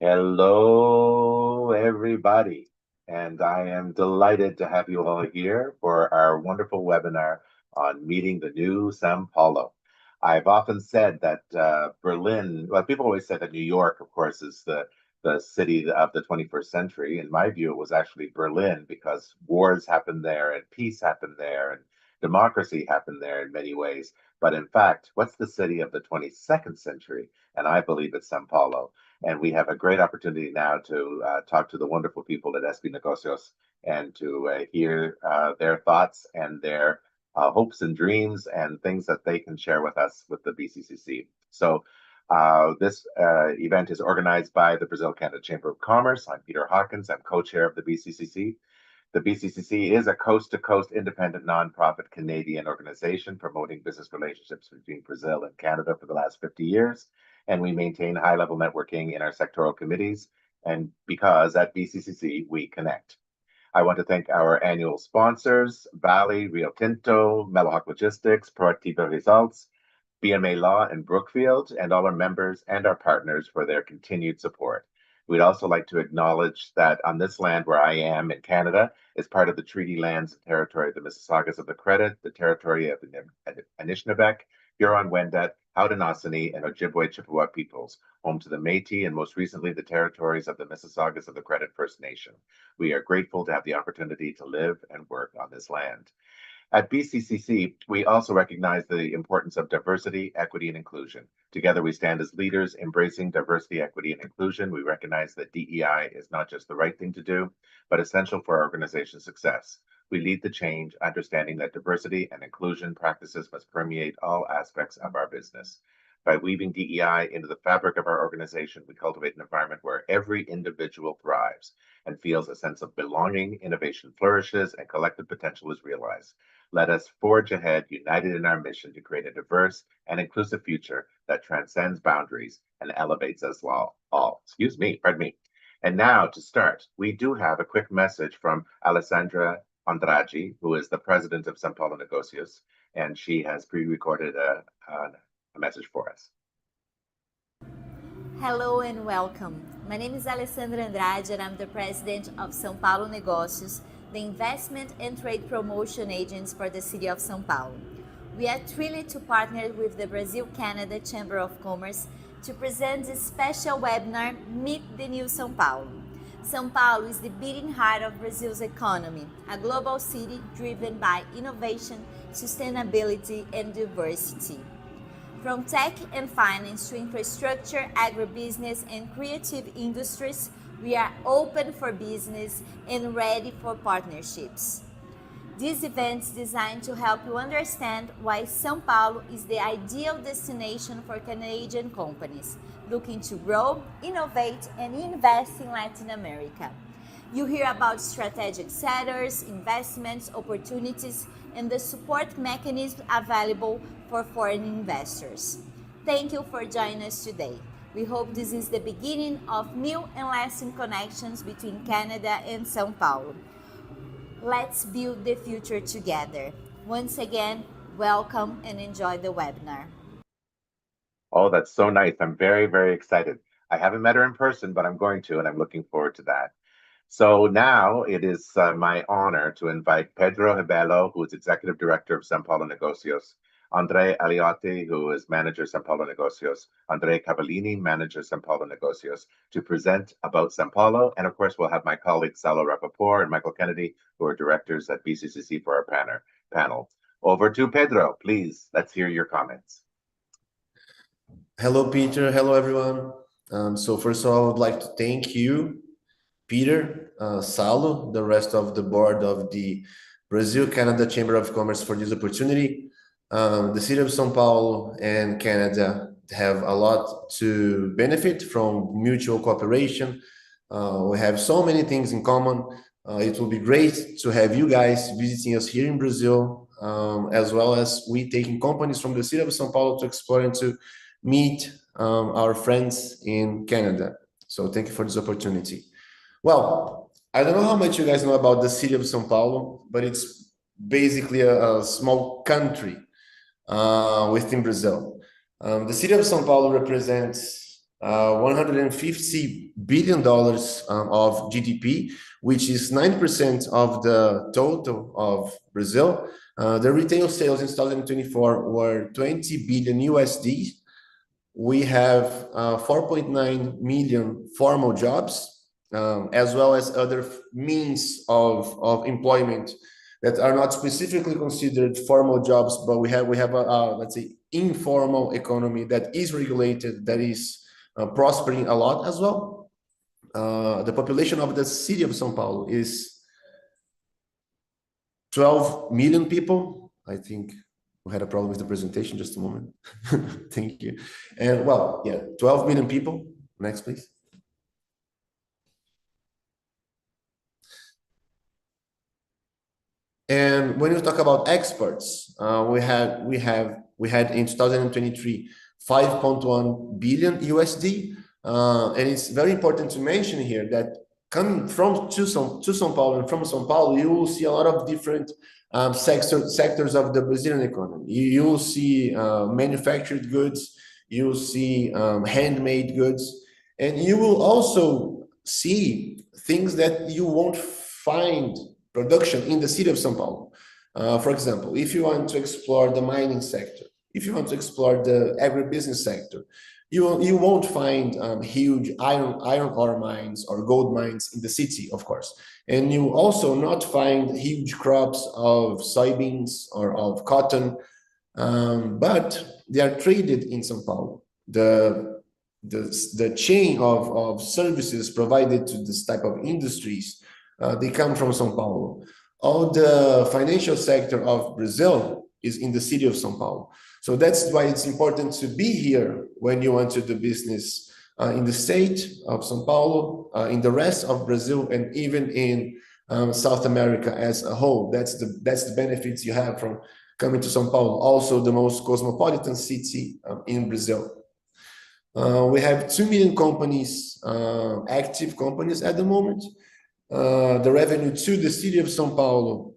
Hello, everybody, and I am delighted to have you all here for our wonderful webinar on meeting the new São Paulo. I've often said that Berlin, well, people always say that New York, of course, is the city of the 21st century. In my view, it was actually Berlin because wars happened there and peace happened there and democracy happened there in many ways. But in fact, what's the city of the 22nd century? And I believe it's São Paulo. And we have a great opportunity now to talk to the wonderful people at SB Negocios and to hear their thoughts and their hopes and dreams and things that they can share with us with the BCCC. So this event is organized by the Brazil Canada Chamber of Commerce. I'm Peter Hawkins. I'm co-chair of the BCCC. The BCCC is a coast-to-coast independent nonprofit Canadian organization promoting business relationships between Brazil and Canada for the last 50 years. And we maintain high-level networking in our sectoral committees. And because at BCCC, we connect. I want to thank our annual sponsors, Valley, Rio Tinto, Mellowhawk Logistics, Proactiva Results, BMA Law, and Brookfield, and all our members and our partners for their continued support. We'd also like to acknowledge that on this land where I am in Canada is part of the treaty lands and territory of the Mississaugas of the Credit, the territory of the Anishinaabeg, Huron-Wendat, Haudenosaunee, and Ojibwe Chippewa peoples, home to the Métis and most recently the territories of the Mississaugas of the Credit First Nation. We are grateful to have the opportunity to live and work on this land. At BCCC, we also recognize the importance of diversity, equity, and inclusion. Together, we stand as leaders embracing diversity, equity, and inclusion. We recognize that DEI is not just the right thing to do, but essential for our organization's success. We lead the change, understanding that diversity and inclusion practices must permeate all aspects of our business. By weaving DEI into the fabric of our organization, we cultivate an environment where every individual thrives and feels a sense of belonging, innovation flourishes, and collective potential is realized. Let us forge ahead, united in our mission to create a diverse and inclusive future that transcends boundaries and elevates us all. Excuse me, pardon me. And now to start, we do have a quick message from Alessandra Andrade, who is the president of São Paulo Negocios, and she has pre-recorded a message for us. Hello and welcome. My name is Alessandra Andrade and I'm the president of São Paulo Negócios, the investment and trade promotion agents for the city of São Paulo. We are thrilled to partner with the Brazil-Canada Chamber of Commerce to present this special webinar, Meet the New São Paulo. São Paulo is the beating heart of Brazil's economy, a global city driven by innovation, sustainability, and diversity. From tech and finance to infrastructure, agribusiness, and creative industries, we are open for business and ready for partnerships. This event is designed to help you understand why São Paulo is the ideal destination for Canadian companies looking to grow, innovate, and invest in Latin America. You hear about strategic setters, investments, opportunities, and the support mechanisms available for foreign investors. Thank you for joining us today. We hope this is the beginning of new and lasting connections between Canada and São Paulo. Let's build the future together. Once again, welcome and enjoy the webinar. Oh, that's so nice. I'm very, very excited. I haven't met her in person, but I'm going to, and I'm looking forward to that. So now it is my honor to invite Pedro Rebelo, who is Executive Director of São Paulo Negocios, Andre Aliotti, who is Manager São Paulo Negocios, Andre Cavallini, Manager São Paulo Negocios, to present about São Paulo. And of course, we'll have my colleagues Salo Rappaport and Michael Kennedy, who are directors at BCCC for our panel. Over to Pedro, please. Let's hear your comments. Hello, Peter. Hello, everyone. So first of all, I would like to thank you, Peter, Salo, the rest of the board of the Brazil-Canada Chamber of Commerce for this opportunity. The city of São Paulo and Canada have a lot to benefit from mutual cooperation. We have so many things in common. It will be great to have you guys visiting us here in Brazil, as well as we taking companies from the city of São Paulo to explore and to meet our friends in Canada. So thank you for this opportunity. Well, I don't know how much you guys know about the city of São Paulo, but it's basically a small country within Brazil. The city of São Paulo represents $150 billion of GDP, which is 9% of the total of Brazil. The retail sales in 2024 were 20 billion USD. We have 4.9 million formal jobs, as well as other means of employment that are not specifically considered formal jobs, but we have a let's say informal economy that is regulated, that is prospering a lot as well. The population of the city of São Paulo is 12 million people. I think we had a problem with the presentation, just a moment. Thank you. And well, yeah, 12 million people. Next, please. And when you talk about exports, we had in 2023 5.1 billion USD, and it's very important to mention here that coming from to São Paulo and from São Paulo, you will see a lot of different sectors of the Brazilian economy. You will see manufactured goods, you will see handmade goods, and you will also see things that you won't find production in the city of São Paulo. For example, if you want to explore the mining sector, if you want to explore the agribusiness sector, you won't find huge iron ore mines or gold mines in the city, of course. And you also not find huge crops of soybeans or of cotton, but they are traded in São Paulo. The chain of services provided to this type of industries, they come from São Paulo. All the financial sector of Brazil is in the city of São Paulo. So that's why it's important to be here when you want to do business in the state of São Paulo, in the rest of Brazil, and even in South America as a whole. That's the benefits you have from coming to São Paulo. Also, the most cosmopolitan city in Brazil. We have 2 million companies, active companies at the moment. The revenue to the city of São Paulo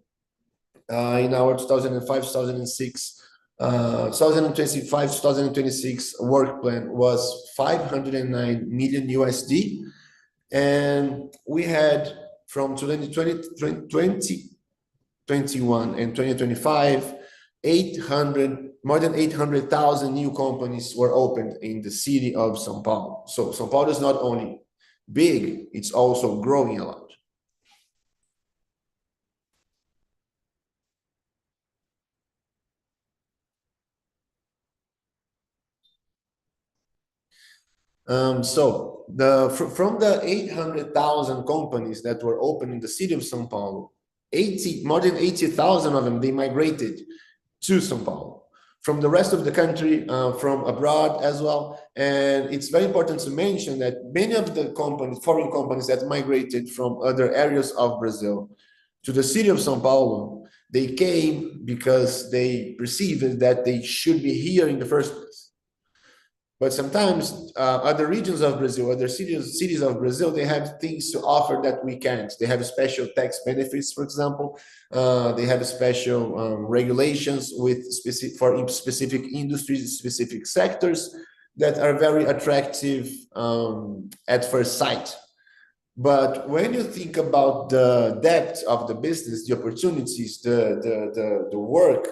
in our 2005-2006, 2025-2026 work plan was 509 million USD, and we had from 2021 and 2025, more than 800,000 new companies were opened in the city of São Paulo. So São Paulo is not only big, it's also growing a lot. So from the 800,000 companies that were open in the city of São Paulo, more than 80,000 of them, they migrated to São Paulo from the rest of the country, from abroad as well. And it's very important to mention that many of the foreign companies that migrated from other areas of Brazil to the city of São Paulo, they came because they perceived that they should be here in the first place. But sometimes other regions of Brazil, other cities of Brazil, they have things to offer that we can't. They have special tax benefits, for example. They have special regulations for specific industries, specific sectors that are very attractive at first sight. But when you think about the depth of the business, the opportunities, the work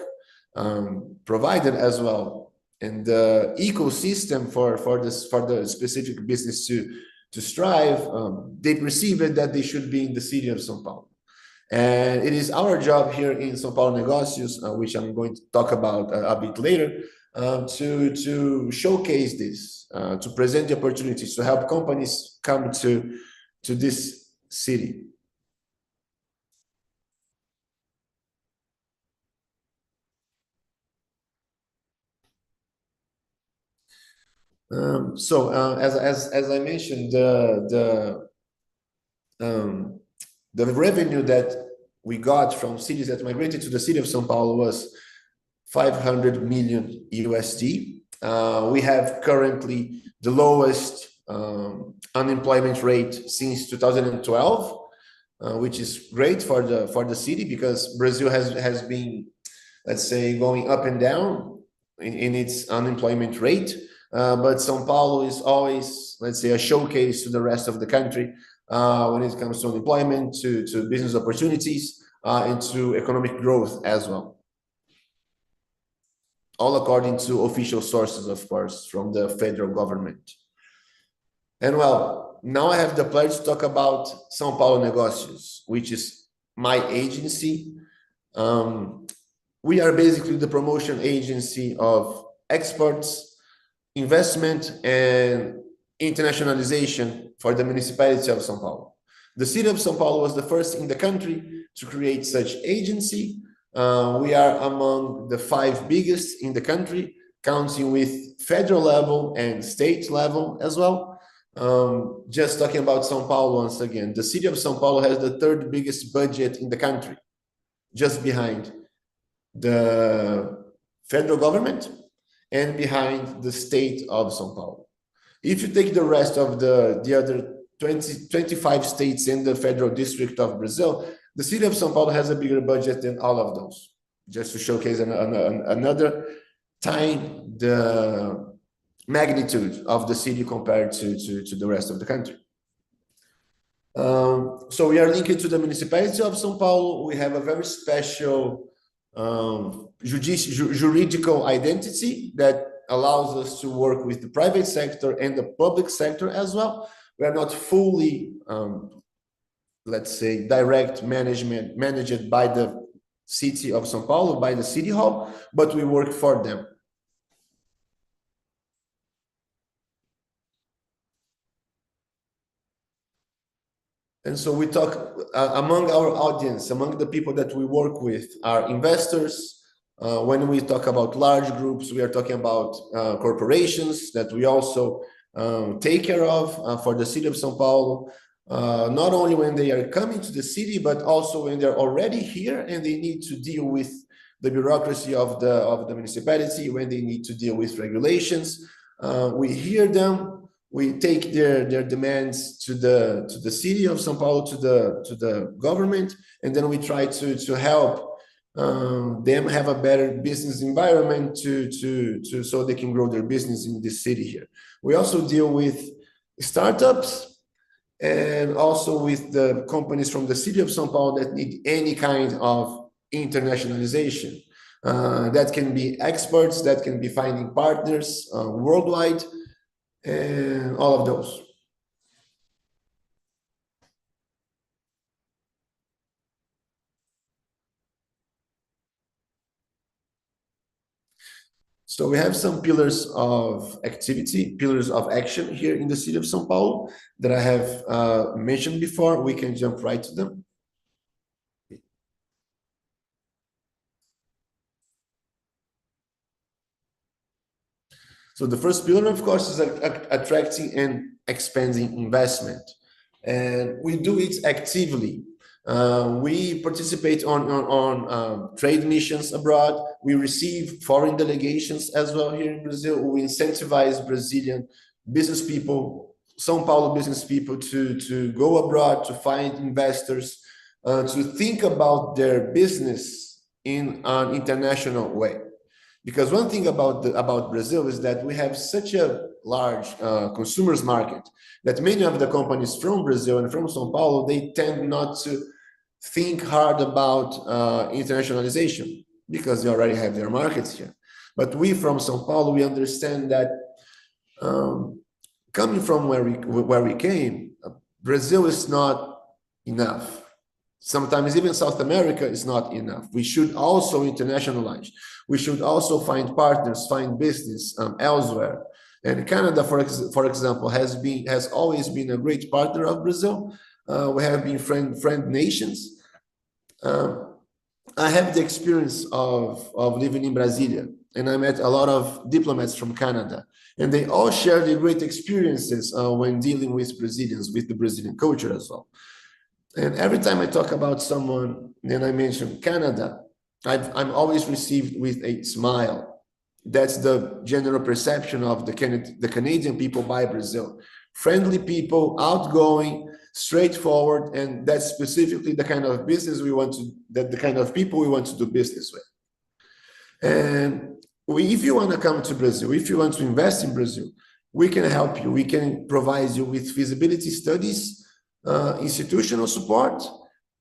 provided as well, and the ecosystem for the specific business to strive, they perceive it that they should be in the city of São Paulo. And it is our job here in São Paulo Negócios, which I'm going to talk about a bit later, to showcase this, to present the opportunities, to help companies come to this city. As I mentioned, the revenue that we got from cities that migrated to the city of São Paulo was 500 million USD. We have currently the lowest unemployment rate since 2012, which is great for the city, because Brazil has been, let's say, going up and down in its unemployment rate. but São Paulo is always, let's say, a showcase to the rest of the country when it comes to employment, to business opportunities, and to economic growth as well. All according to official sources, of course, from the federal government. And well, now I have the pleasure to talk about São Paulo Negócios, which is my agency. We are basically the promotion agency of exports, investment, and internationalization for the municipality of São Paulo. The city of São Paulo was the first in the country to create such agency. We are among the 5 biggest in the country, counting with federal level and state level as well. Just talking about São Paulo once again, the city of São Paulo has the 3rd biggest budget in the country, just behind the federal government and behind the state of São Paulo. If you take the rest of the other 25 states in the federal district of Brazil, the city of São Paulo has a bigger budget than all of those. Just to showcase another time the magnitude of the city compared to the rest of the country. So we are linked to the municipality of São Paulo. We have a very special juridical identity that allows us to work with the private sector and the public sector as well. We are not fully, let's say, direct managed by the city of São Paulo, by the city hall, but we work for them. And so we talk among our audience, among the people that we work with are investors. When we talk about large groups, we are talking about corporations that we also take care of for the city of São Paulo, not only when they are coming to the city, but also when they're already here and they need to deal with the bureaucracy of the municipality, when they need to deal with regulations. We hear them. We take their demands to the city of São Paulo, to the government, and then we try to help them have a better business environment so they can grow their business in this city here. We also deal with startups and also with the companies from the city of São Paulo that need any kind of internationalization. That can be experts, that can be finding partners worldwide, and all of those. So we have some pillars of activity, pillars of action here in the city of São Paulo that I have mentioned before. We can jump right to them. So the first pillar, of course, is attracting and expanding investment. And we do it actively. We participate on trade missions abroad. We receive foreign delegations as well here in Brazil. We incentivize Brazilian business people, São Paulo business people to go abroad, to find investors, to think about their business in an international way. Because one thing about Brazil is that we have such a large consumers market that many of the companies from Brazil and from São Paulo, they tend not to think hard about internationalization because they already have their markets here. But we from São Paulo, we understand that coming from where we came, Brazil is not enough. Sometimes even South America is not enough. We should also internationalize. We should also find partners, find business elsewhere. And Canada, for example, has always been a great partner of Brazil. We have been friend nations. I have the experience of living in Brasilia, and I met a lot of diplomats from Canada, and they all share their great experiences when dealing with Brazilians, with the Brazilian culture as well. And every time I talk about someone, then I mention Canada, I'm always received with a smile. That's the general perception of the Canadian people by Brazil. Friendly people, outgoing, straightforward, and that's specifically the kind of business the kind of people we want to do business with. And if you want to come to Brazil, if you want to invest in Brazil, we can help you. We can provide you with feasibility studies, institutional support,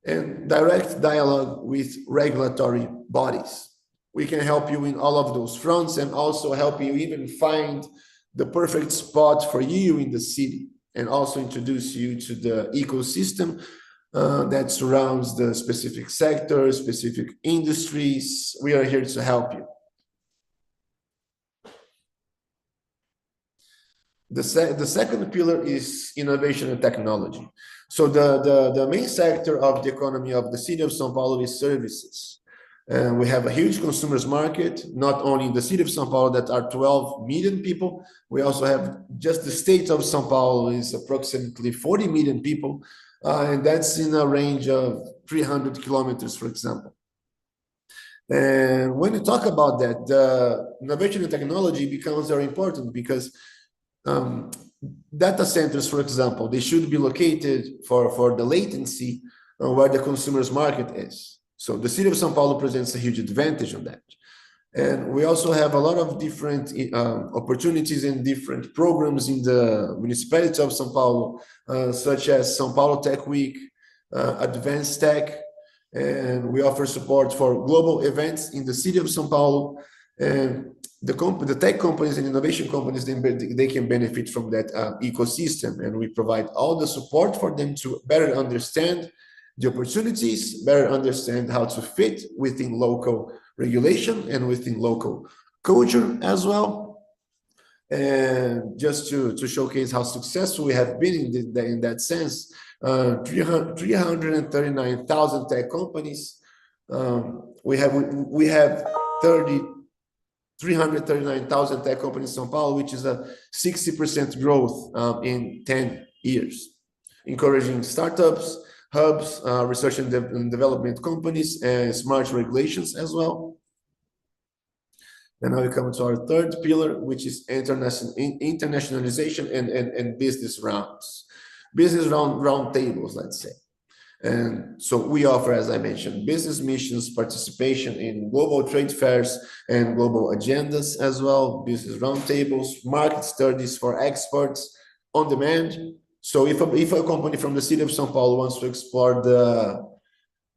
and direct dialogue with regulatory bodies. We can help you in all of those fronts and also help you even find the perfect spot for you in the city, and also introduce you to the ecosystem that surrounds the specific sector, specific industries. We are here to help you. The second pillar is innovation and technology. So the main sector of the economy of the city of São Paulo is services. And we have a huge consumers market, not only in the city of São Paulo that are 12 million people. We also have just the state of São Paulo is approximately 40 million people. And that's in a range of 300 kilometers, for example. And when you talk about that, the innovation and technology becomes very important because data centers, for example, they should be located for the latency where the consumer's market is. So the city of São Paulo presents a huge advantage on that. And we also have a lot of different opportunities and different programs in the municipality of São Paulo, such as São Paulo Tech Week, Advanced Tech, and we offer support for global events in the city of São Paulo. And the tech companies and innovation companies, they can benefit from that ecosystem, and we provide all the support for them to better understand the opportunities, better understand how to fit within local regulation and within local culture as well. And just to showcase how successful we have been in that sense, 339,000 tech companies. We have 339,000 tech companies in São Paulo, which is a 60% growth in 10 years, encouraging startups, hubs, research and development companies, and smart regulations as well. And now we come to our third pillar, which is internationalization and business rounds, business round tables, let's say. And so we offer, as I mentioned, business missions, participation in global trade fairs and global agendas as well, business roundtables, market studies for exports on demand. So if a company from the city of São Paulo wants to explore the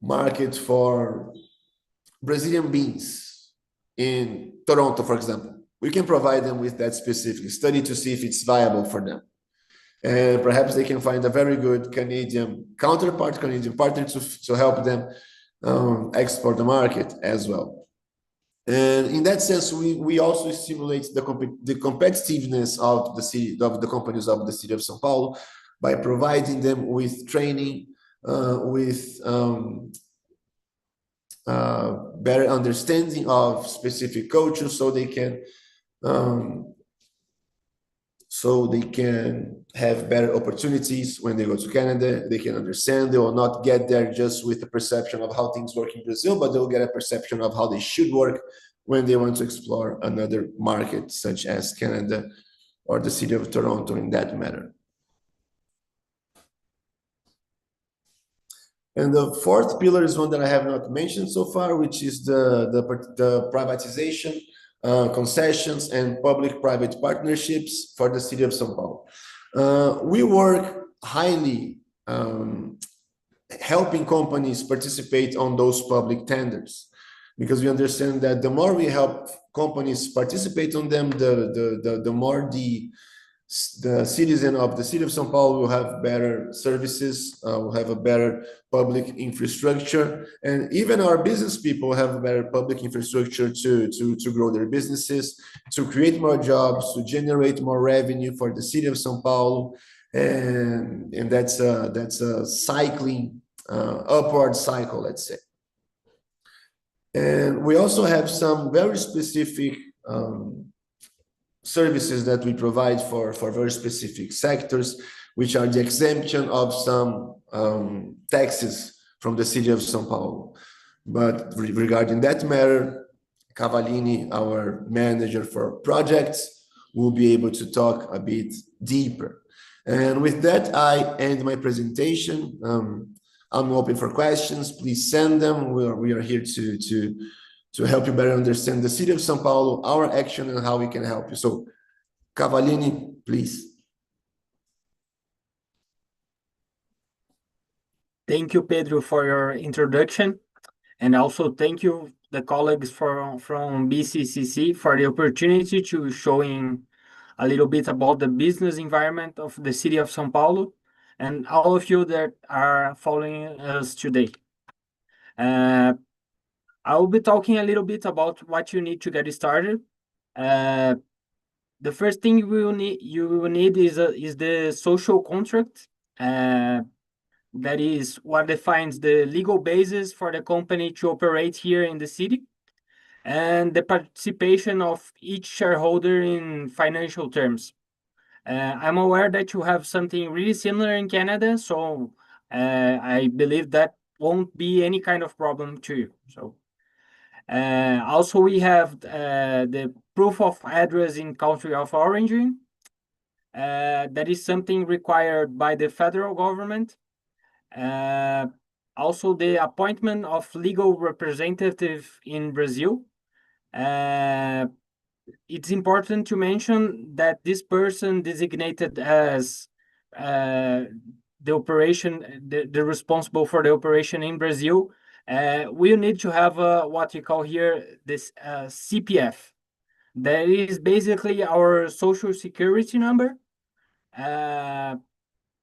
market for Brazilian beans in Toronto, for example, we can provide them with that specific study to see if it's viable for them. And perhaps they can find a very good Canadian counterpart, Canadian partner to help them export the market as well. And in that sense, we also stimulate the competitiveness of the city, of the companies of the city of São Paulo, by providing them with training, with better understanding of specific cultures, so they can have better opportunities when they go to Canada. They can understand. They will not get there just with the perception of how things work in Brazil, but they'll get a perception of how they should work when they want to explore another market, such as Canada or the city of Toronto in that matter. And the fourth pillar is one that I have not mentioned so far, which is the privatization, concessions, and public-private partnerships for the city of São Paulo. We work highly helping companies participate on those public tenders, because we understand that the more we help companies participate on them, the more the citizen of the city of São Paulo will have better services, will have a better public infrastructure, and even our business people have a better public infrastructure to grow their businesses, to create more jobs, to generate more revenue for the city of São Paulo, and that's a cycling upward cycle, let's say. And we also have some very specific services that we provide for very specific sectors, which are the exemption of some taxes from the city of São Paulo. But regarding that matter, Cavallini, our manager for projects, will be able to talk a bit deeper. And with that, I end my presentation. I'm open for questions. Please send them. We are here to to help you better understand the city of São Paulo, our action, and how we can help you. So, Cavallini, please. Thank you, Pedro, for your introduction. And also thank you, the colleagues from BCCC, for the opportunity to showing a little bit about the business environment of the city of São Paulo and all of you that are following us today. I will be talking a little bit about what you need to get started. The first thing you will need is the social contract. That is what defines the legal basis for the company to operate here in the city, and the participation of each shareholder in financial terms. I'm aware that you have something really similar in Canada, so I believe that won't be any kind of problem to you. So also we have the proof of address in country of origin. That is something required by the federal government. Also the appointment of legal representative in Brazil. It's important to mention that this person designated as the operation, the responsible for the operation in Brazil, will need to have what you call here this CPF. That is basically our social security number.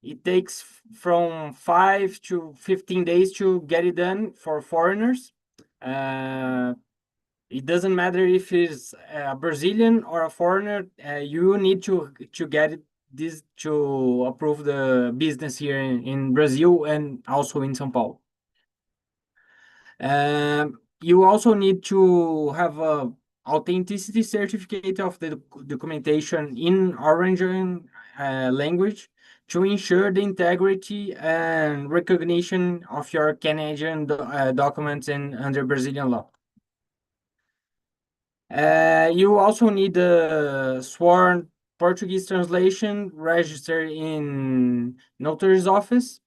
It takes from 5 to 15 days to get it done for foreigners. It doesn't matter if it's a Brazilian or a foreigner. You need to get this to approve the business here in Brazil and also in São Paulo. You also need to have a authenticity certificate of the documentation in Orangian language to ensure the integrity and recognition of your Canadian documents under Brazilian law. You also need a sworn Portuguese translation registered in notary's office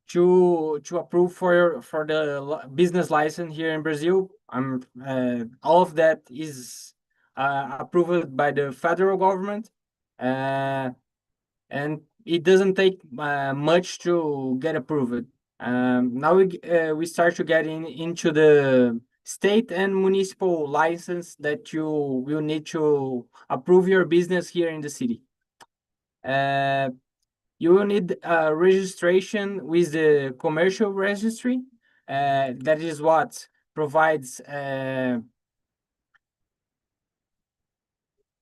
to approve for the business license here in Brazil. All of that is approved by the federal government, and it doesn't take much to get approved. Now we start to get into the state and municipal license that you will need to approve your business here in the city. You will need a registration with the commercial registry. That is what provides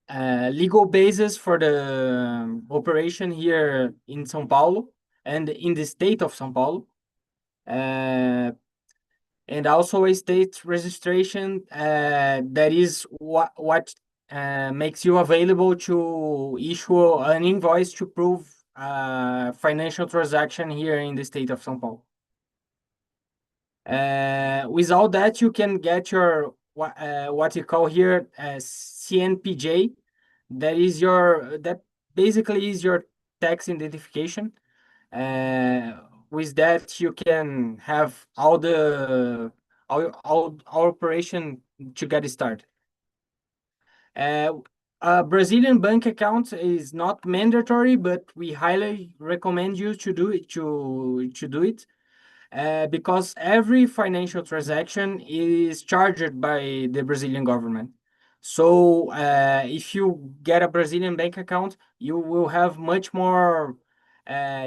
legal basis for the operation here in São Paulo and in the state of São Paulo. And also a state registration that is what makes you available to issue an invoice to prove financial transaction here in the state of São Paulo. With all that, you can get your what you call here CNPJ. That basically is your tax identification. With that, you can have all operation to get started. A Brazilian bank account is not mandatory, but we highly recommend you to do it. Because every financial transaction is charged by the Brazilian government. So if you get a Brazilian bank account, you will have much more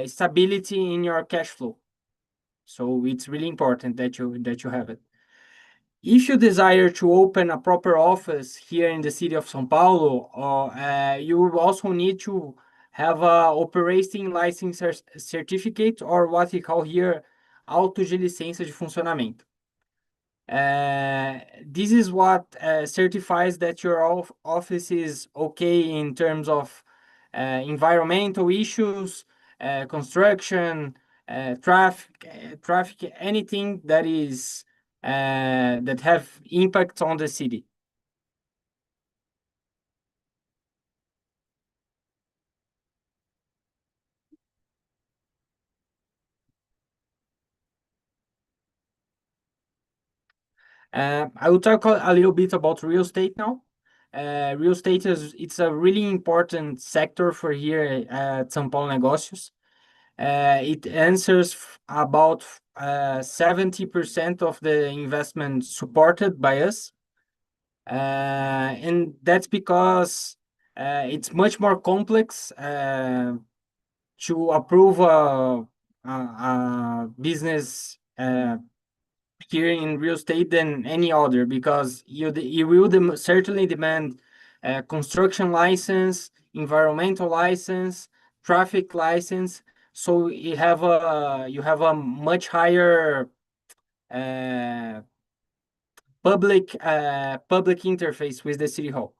stability in your cash flow. So it's really important that you have it. If you desire to open a proper office here in the city of São Paulo, you will also need to have a operating license certificate, or what we call here auto de licença de funcionamento. This is what certifies that your office is okay in terms of environmental issues, construction, traffic, anything that is that have impact on the city. I will talk a little bit about real estate now. Real estate it's a really important sector for here at São Paulo Negócios. It answers about 70% of the investment supported by us. And that's because it's much more complex to approve a business here in real estate than any other, because you will certainly demand construction license, environmental license, traffic license. So you have a much higher uh, public interface with the city hall.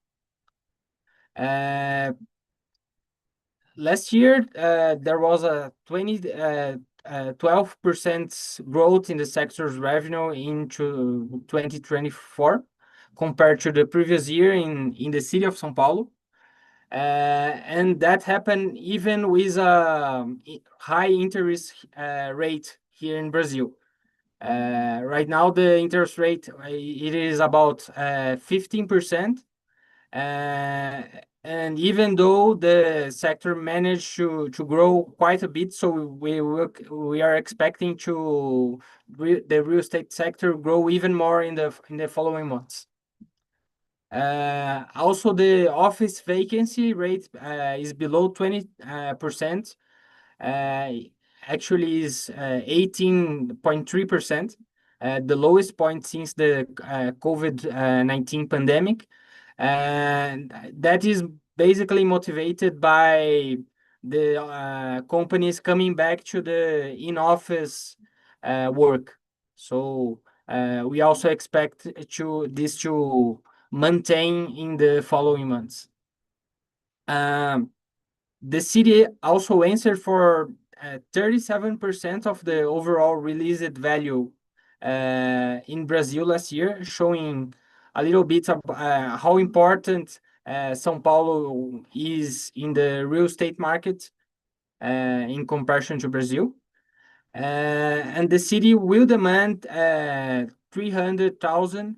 Last year, there was a 12% growth in the sector's revenue into 2024 compared to the previous year in the city of São Paulo. And that happened even with a high interest rate here in Brazil. Right now, the interest rate it is about 15%. And even though the sector managed to grow quite a bit, so we are expecting the real estate sector grow even more in the following months. Also, the office vacancy rate is below 20%. Actually, is 18.3%, the lowest point since the COVID-19 pandemic. And that is basically motivated by the companies coming back to the in-office work. So we also expect this to maintain in the following months. The city also answered for 37% of the overall released value in Brazil last year, showing a little bit of how important São Paulo is in the real estate market in comparison to Brazil. And the city will demand 300,000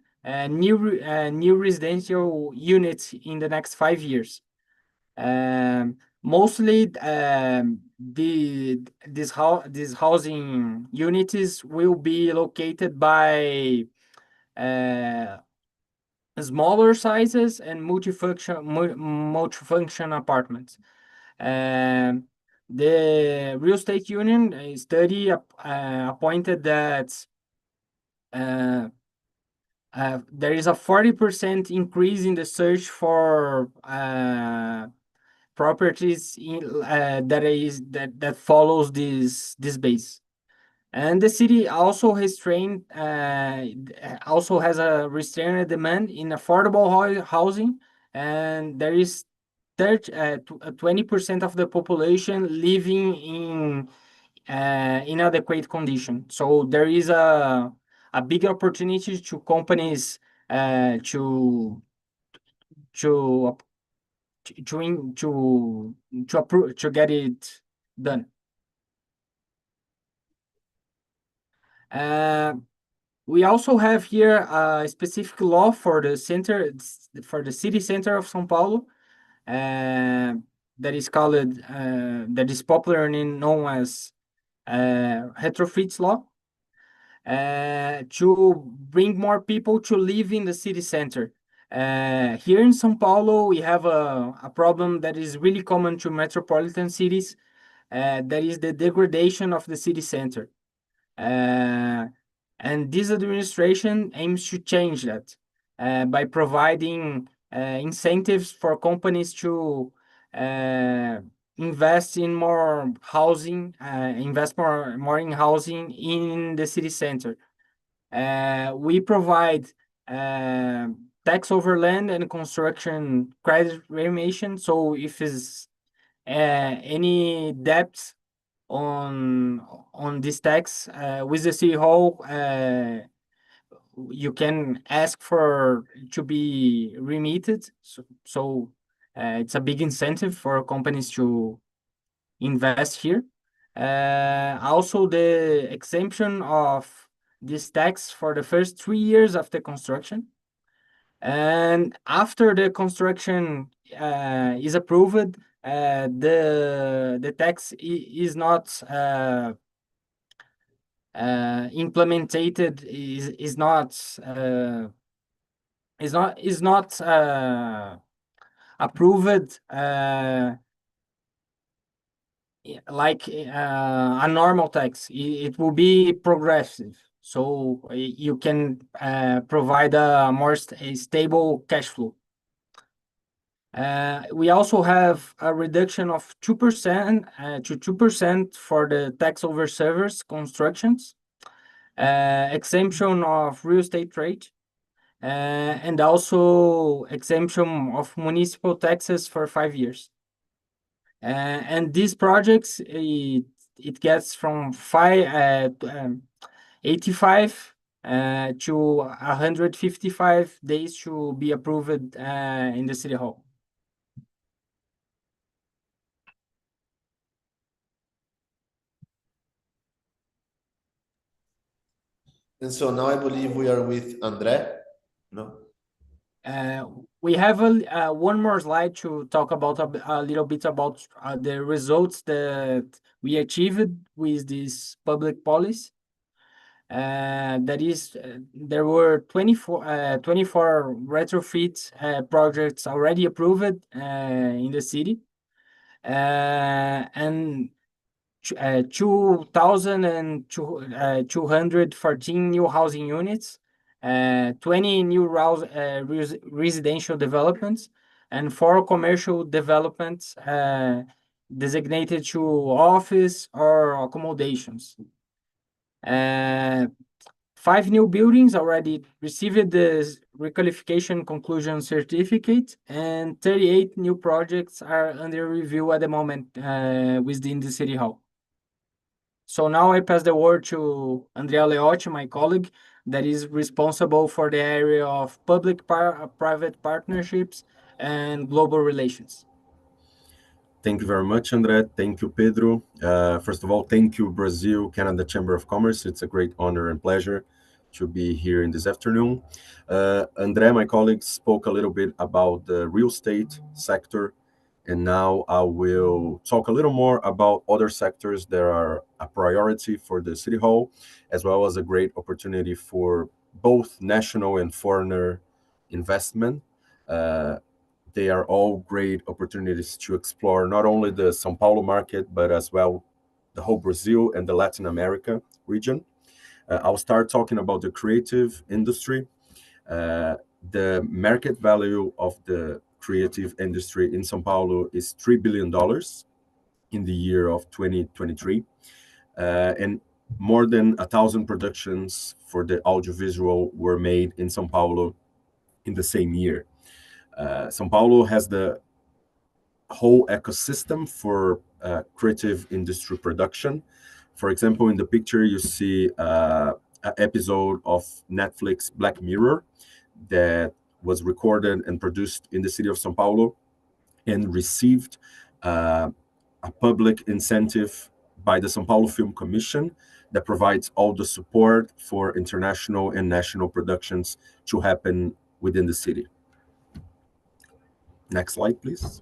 new residential units in the next 5 years. Mostly, these housing units will be located by smaller sizes and multifunction apartments. The real estate union study appointed that there is a 40% increase in the search for properties that follows this base. And the city also has restrained demand in affordable housing, and there is 20% of the population living in inadequate condition. So there is a big opportunity to companies to approve to get it done. We also have here a specific law for the city center of São Paulo, that is called that is popularly known as retrofits law, to bring more people to live in the city center. Here in São Paulo, we have a problem that is really common to metropolitan cities, that is the degradation of the city center. And this administration aims to change that by providing incentives for companies to invest in more housing, invest more in housing in the city center. We provide tax over land and construction credit remission. So if is any debt on this tax with the city hall, you can ask for to be remitted. So it's a big incentive for companies to invest here. Also, the exemption of this tax for the first 3 years of the construction. And after the construction is approved, the tax is not implemented, is not approved like a normal tax. It will be progressive, so you can provide a more stable cash flow. We also have a reduction of 2% to 2% for the tax over servers constructions, exemption of real estate trade, and also exemption of municipal taxes for 5 years. And these projects, it gets from 85 to 155 days to be approved in the City Hall. And so now I believe we are with André. No? We have one more slide to talk about a little bit about the results that we achieved with this public policy. That is, there were 24 retrofit projects already approved in the city, and 2,214 new housing units, 20 new residential developments, and 4 commercial developments designated to office or accommodations. 5 new buildings already received the requalification conclusion certificate, and 38 new projects are under review at the moment within the City Hall. So now I pass the word to Andrea Leotti, my colleague, that is responsible for the area of public-private partnerships and global relations. Thank you very much, André. Thank you, Pedro. First of all, thank you, Brazil, Canada Chamber of Commerce. It's a great honor and pleasure to be here in this afternoon. André, my colleague, spoke a little bit about the real estate sector, and now I will talk a little more about other sectors that are a priority for the City Hall, as well as a great opportunity for both national and foreigner investment. They are all great opportunities to explore not only the São Paulo market, but as well the whole Brazil and the Latin America region. I'll start talking about the creative industry. The market value of the creative industry in São Paulo is $3 billion in the year of 2023, and more than 1,000 productions for the audiovisual were made in São Paulo in the same year. São Paulo has the whole ecosystem for creative industry production. For example, in the picture, you see an episode of Netflix Black Mirror that was recorded and produced in the city of São Paulo and received a public incentive by the São Paulo Film Commission that provides all the support for international and national productions to happen within the city. Next slide, please.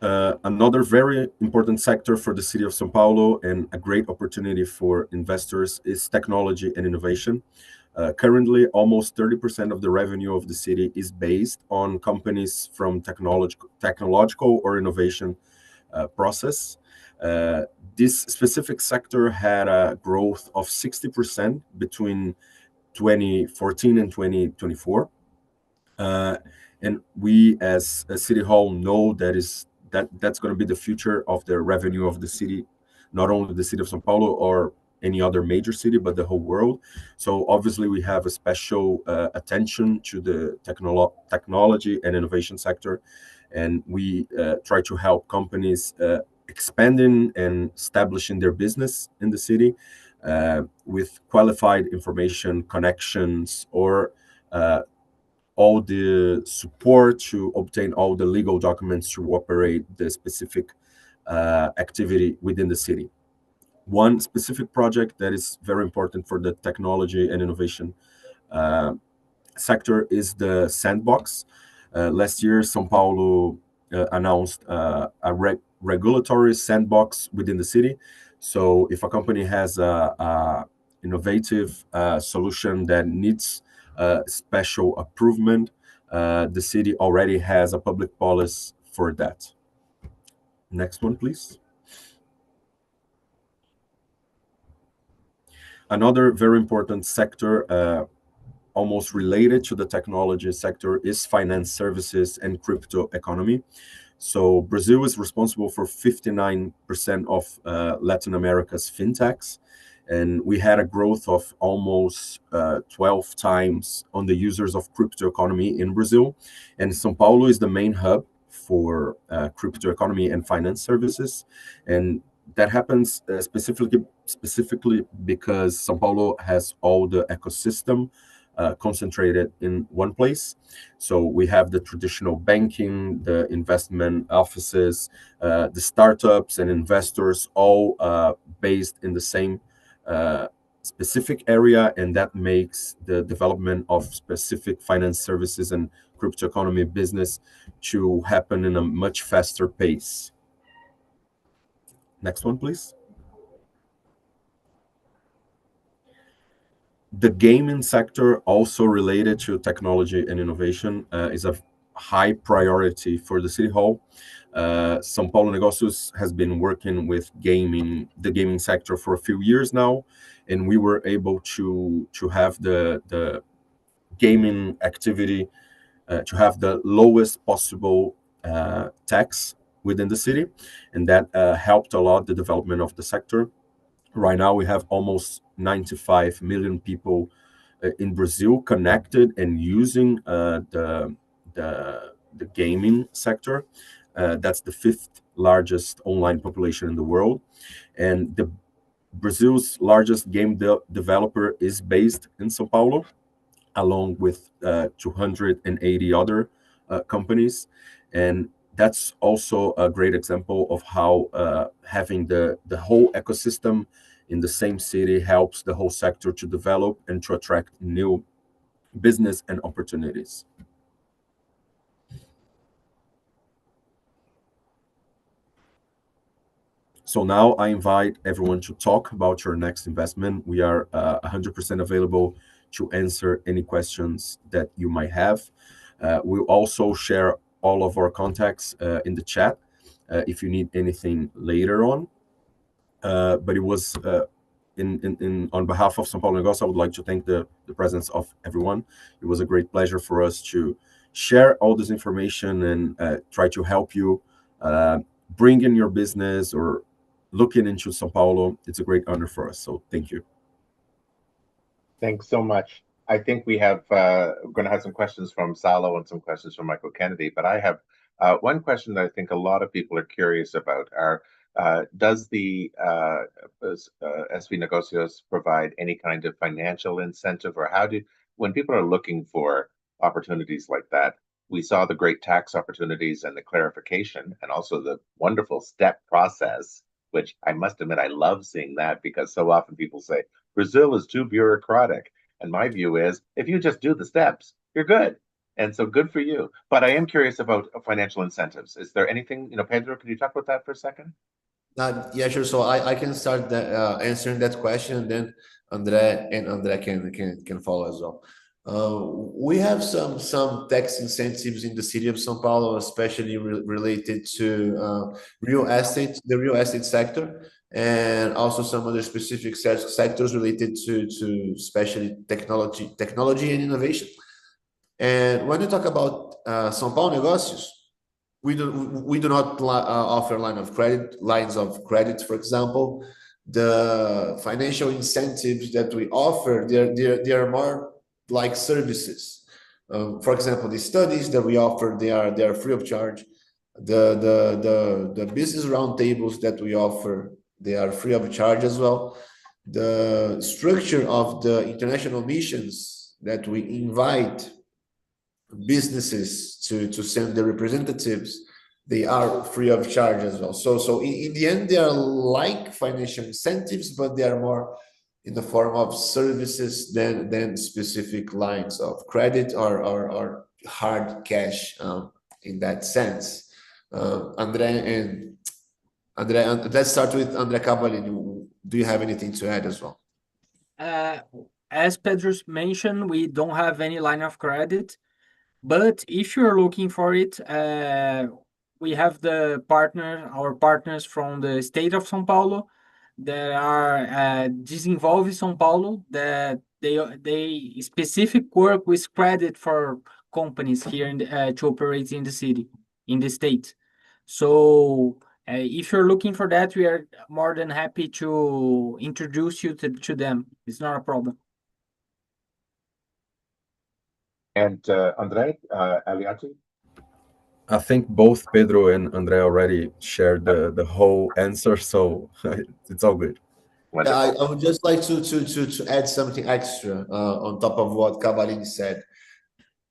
Another very important sector for the city of São Paulo and a great opportunity for investors is technology and innovation. Currently, almost 30% of the revenue of the city is based on companies from technological or innovation process. This specific sector had a growth of 60% between 2014 and 2024. And we as a City Hall know that's going to be the future of the revenue of the city, not only the city of São Paulo or any other major city, but the whole world. So obviously we have a special attention to the technology and innovation sector, and we try to help companies expanding and establishing their business in the city with qualified information, connections, or all the support to obtain all the legal documents to operate the specific activity within the city. One specific project that is very important for the technology and innovation sector is the sandbox. Last year, São Paulo announced a regulatory sandbox within the city. So if a company has a innovative solution that needs special approval, the city already has a public policy for that. Next one, please. Another very important sector, almost related to the technology sector, is finance services and crypto economy. So Brazil is responsible for 59% of Latin America's fintechs, and we had a growth of almost 12 times on the users of crypto economy in Brazil. And São Paulo is the main hub for crypto economy and finance services, and that happens specifically because São Paulo has all the ecosystem concentrated in one place. So we have the traditional banking, the investment offices, the startups and investors, all based in the same specific area, and that makes the development of specific finance services and crypto economy business to happen in a much faster pace. Next one, please. The gaming sector, also related to technology and innovation, is a high priority for the City Hall. São Paulo Negócios has been working with the gaming sector for a few years now, and we were able to have the gaming activity to have the lowest possible tax within the city, and that helped a lot the development of the sector. Right now, we have almost 95 million people in Brazil connected and using the gaming sector. That's the fifth largest online population in the world, and Brazil's largest game developer is based in São Paulo, along with 280 other companies. And that's also a great example of how having the whole ecosystem in the same city helps the whole sector to develop and to attract new business and opportunities. So now I invite everyone to talk about your next investment. We are 100% available to answer any questions that you might have. We'll also share all of our contacts in the chat if you need anything later on. But it was on behalf of São Paulo Negócios, I would like to thank the presence of everyone. It was a great pleasure for us to share all this information and try to help you bring in your business or looking into São Paulo. It's a great honor for us. So thank you. Thanks so much. I think we're going to have some questions from Salo and some questions from Michael Kennedy, but I have one question that I think a lot of people are curious about does the SV Negocios provide any kind of financial incentive, or when people are looking for opportunities like that, we saw the great tax opportunities and the clarification and also the wonderful step process, which I must admit, I love seeing that, because so often people say, Brazil is too bureaucratic. And my view is, if you just do the steps, you're good. And so good for you. But I am curious about financial incentives. Is there anything, Pedro, can you talk about that for a second? Yeah, sure. So I can start answering that question, and then Andre can follow as well. We have some tax incentives in the city of São Paulo, especially related to the real estate sector, and also some other specific sectors related to especially technology and innovation. And when you talk about São Paulo Negócios, we do not offer lines of credit, for example. The financial incentives that we offer, they are more like services. For example, the studies that we offer, they are free of charge. The business roundtables that we offer, they are free of charge as well. The structure of the international missions that we invite businesses to send their representatives, they are free of charge as well. So in the end, they are like financial incentives, but they are more in the form of services than specific lines of credit or hard cash in that sense. Andre, let's start with Andre Cabalini. Do you have anything to add as well? As Pedro mentioned, we don't have any line of credit, but if you're looking for it, we have our partners from the state of São Paulo that are Desenvolve São Paulo, that they specific work with credit for companies here to operate in the city, in the state. So if you're looking for that, we are more than happy to introduce you to them. It's not a problem. And Andre, Aliati? I think both Pedro and Andre already shared the whole answer, so it's all good. Yeah, I would just like to add something extra on top of what Cavalini said.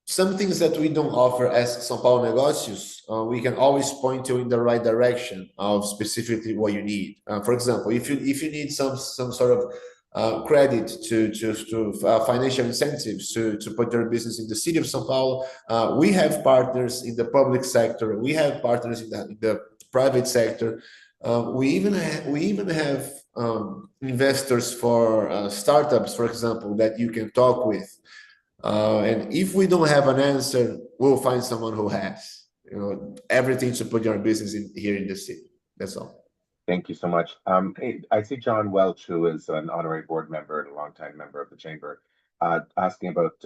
Some things that we don't offer as São Paulo Negócios, we can always point you in the right direction of specifically what you need. For example, if you need some sort of credit to financial incentives to put your business in the city of São Paulo, we have partners in the public sector. We have partners in the private sector. We even have investors for startups, for example, that you can talk with. And if we don't have an answer, we'll find someone who has, everything to put your business here in the city. That's all. Thank you so much. Hey, I see John Welch, who is an honorary board member and a longtime member of the chamber, asking about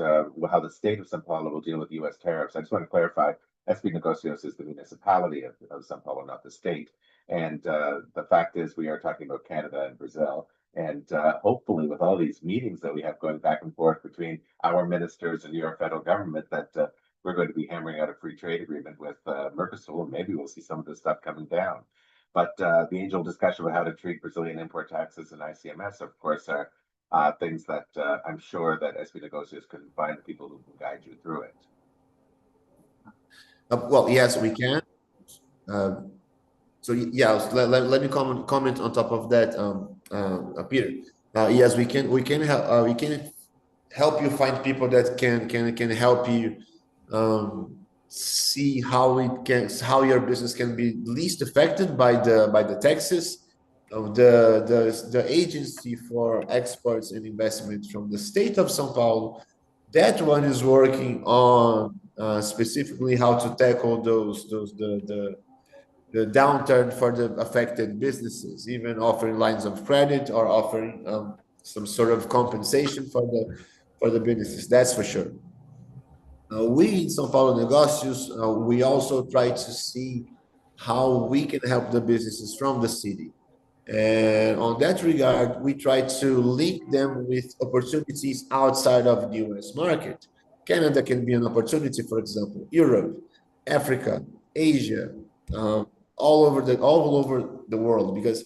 how the state of São Paulo will deal with U.S. tariffs. I just want to clarify, SB Negocios is the municipality of São Paulo, not the state. And the fact is, we are talking about Canada and Brazil. And hopefully, with all these meetings that we have going back and forth between our ministers and your federal government, that we're going to be hammering out a free trade agreement with Mercosur. Maybe we'll see some of this stuff coming down. But the age-old discussion about how to treat Brazilian import taxes and ICMS, of course, are things that I'm sure that SB Negocios can find people who can guide you through it. Well, yes, we can. So yeah, let me comment on top of that, Peter. Yes, we can help you find people that can help you see how your business can be least affected by the taxes. The agency for exports and investments from the state of São Paulo, that one is working on specifically how to tackle the downturn for the affected businesses, even offering lines of credit or offering some sort of compensation for the businesses. That's for sure. We in São Paulo Negócios, we also try to see how we can help the businesses from the city. And on that regard, we try to link them with opportunities outside of the US market. Canada can be an opportunity, for example, Europe, Africa, Asia, all over the world, because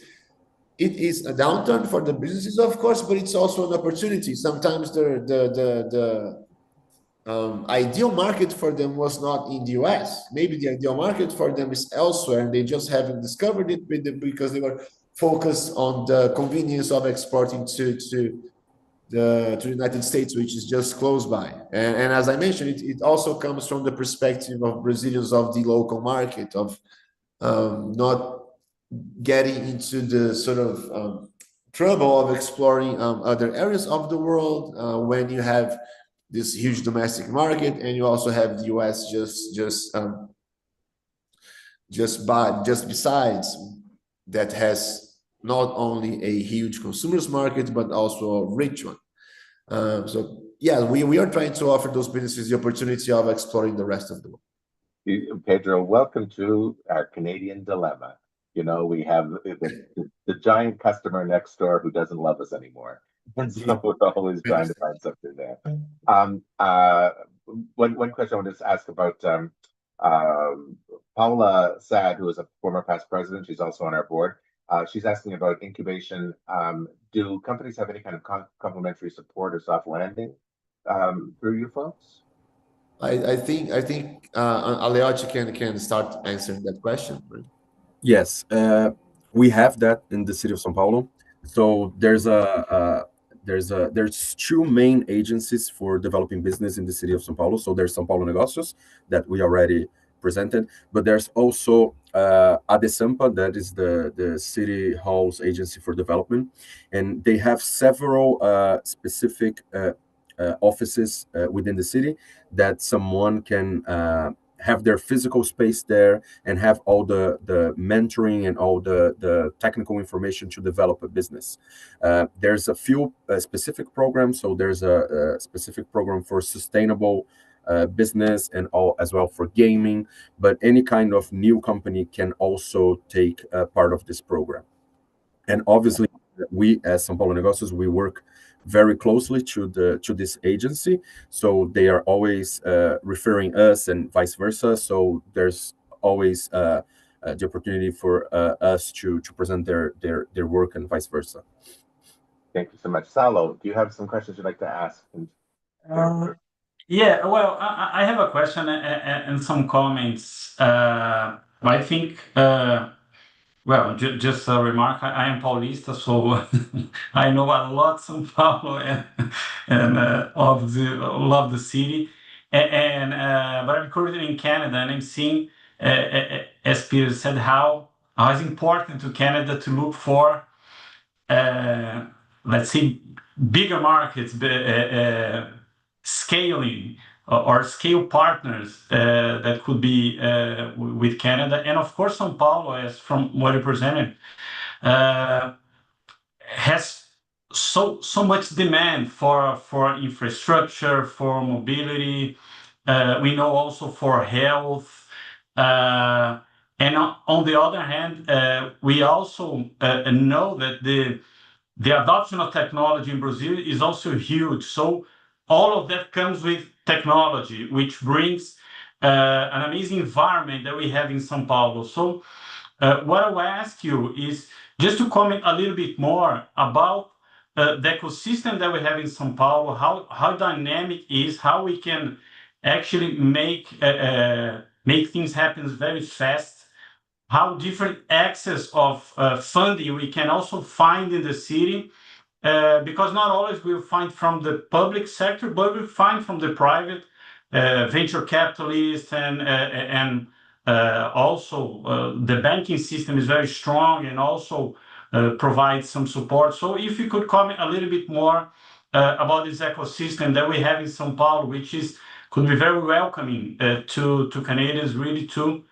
it is a downturn for the businesses, of course, but it's also an opportunity. Sometimes the ideal market for them was not in the US. Maybe the ideal market for them is elsewhere, and they just haven't discovered it because they were focused on the convenience of exporting to the United States, which is just close by. And as I mentioned, it also comes from the perspective of Brazilians of the local market, of not getting into the sort of trouble of exploring other areas of the world when you have this huge domestic market, and you also have the US just besides that, has not only a huge consumers market but also a rich one. So yeah, we are trying to offer those businesses the opportunity of exploring the rest of the world. Pedro, welcome to our Canadian dilemma. We have the giant customer next door who doesn't love us anymore. And so we're always trying to find something there. One question I wanted to ask about Paula Sad, who is a former past president. She's also on our board. She's asking about incubation. Do companies have any kind of complementary support or soft landing through you folks? I think Aleotti can start answering that question. Right? Yes, we have that in the city of São Paulo. So there's two main agencies for developing business in the city of São Paulo. So there's São Paulo Negócios that we already presented, but there's also ADESAMPA, that is the city hall's agency for development, and they have several specific offices within the city that someone can have their physical space there and have all the mentoring and all the technical information to develop a business. There's a few specific programs. So there's a specific program for sustainable business and all as well for gaming, but any kind of new company can also take part of this program. And obviously, we as São Paulo Negócios, we work very closely to this agency, so they are always referring us and vice versa. So there's always the opportunity for us to present their work and vice versa. Thank you so much. Salo, do you have some questions you'd like to ask? Yeah, well, I have a question and some comments. I think, well, just a remark. I am Paulista, so I know a lot São Paulo and love the city. But I'm currently in Canada, and I'm seeing, as Peter said, how it's important to Canada to look for, let's say, bigger markets, scaling or scale partners that could be with Canada, and of course São Paulo, as from what you presented, has so much demand for infrastructure, for mobility. We know also for health, and on the other hand, we also know that the adoption of technology in Brazil is also huge. So all of that comes with technology, which brings an amazing environment that we have in São Paulo. So what I will ask you is just to comment a little bit more about the ecosystem that we have in São Paulo, how dynamic is, how we can actually make things happen very fast, how different access of funding we can also find in the city, because not always we'll find from the public sector, but we'll find from the private venture capitalists, and also the banking system is very strong and also provides some support. So if you could comment a little bit more about this ecosystem that we have in São Paulo, which could be very welcoming to Canadians, really to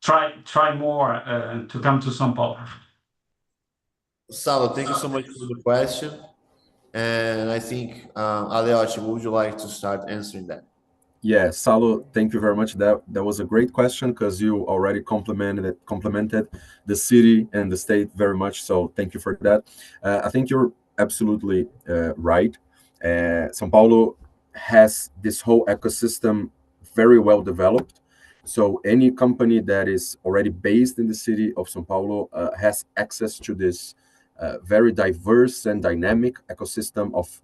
try more to come to São Paulo. Salo, thank you so much for the question. And I think, Aleotti, would you like to start answering that? Yeah, Salo, thank you very much. That was a great question because you already complimented the city and the state very much. So thank you for that. I think you're absolutely right. São Paulo has this whole ecosystem very well developed. So any company that is already based in the city of São Paulo has access to this very diverse and dynamic ecosystem of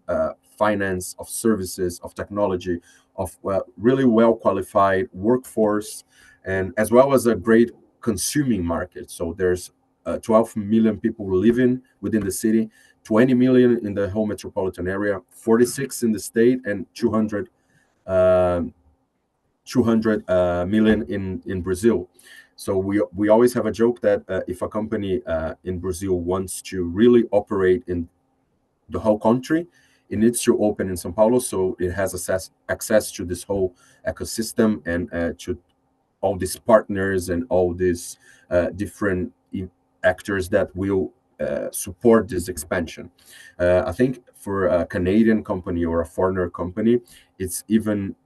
finance, of services, of technology, of really well qualified workforce, and as well as a great consuming market. So there's 12 million people living within the city, 20 million in the whole metropolitan area, 46 in the state, and 200 million in Brazil. So we always have a joke that if a company in Brazil wants to really operate in the whole country, it needs to open in São Paulo, so it has access to this whole ecosystem and to all these partners and all these different actors that will support this expansion. I think for a Canadian company or a foreigner company, it's even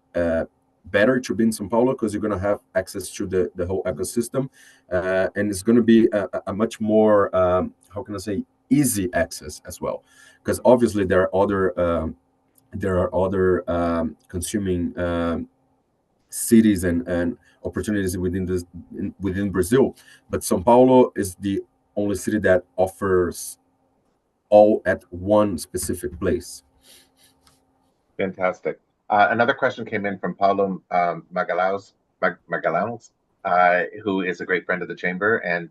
better to be in São Paulo because you're going to have access to the whole ecosystem, and it's going to be a much more, how can I say, easy access as well. Because obviously there are other consuming cities and opportunities within Brazil, but São Paulo is the only city that offers all at one specific place. Fantastic. Another question came in from Paulo Magalhaes, who is a great friend of the chamber. And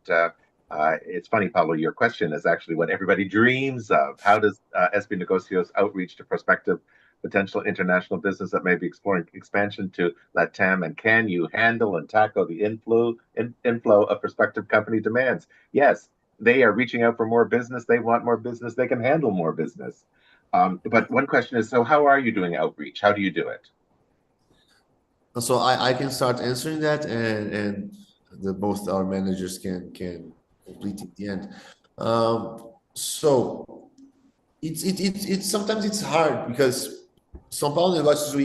it's funny, Paulo, your question is actually what everybody dreams of. How does SB Negocios outreach to prospective potential international business that may be exploring expansion to LATAM? And can you handle and tackle the inflow of prospective company demands? Yes, they are reaching out for more business. They want more business. They can handle more business. But one question is, so how are you doing outreach? How do you do it? So I can start answering that, and both our managers can complete at the end. So it's sometimes it's hard because São Paulo Negócios,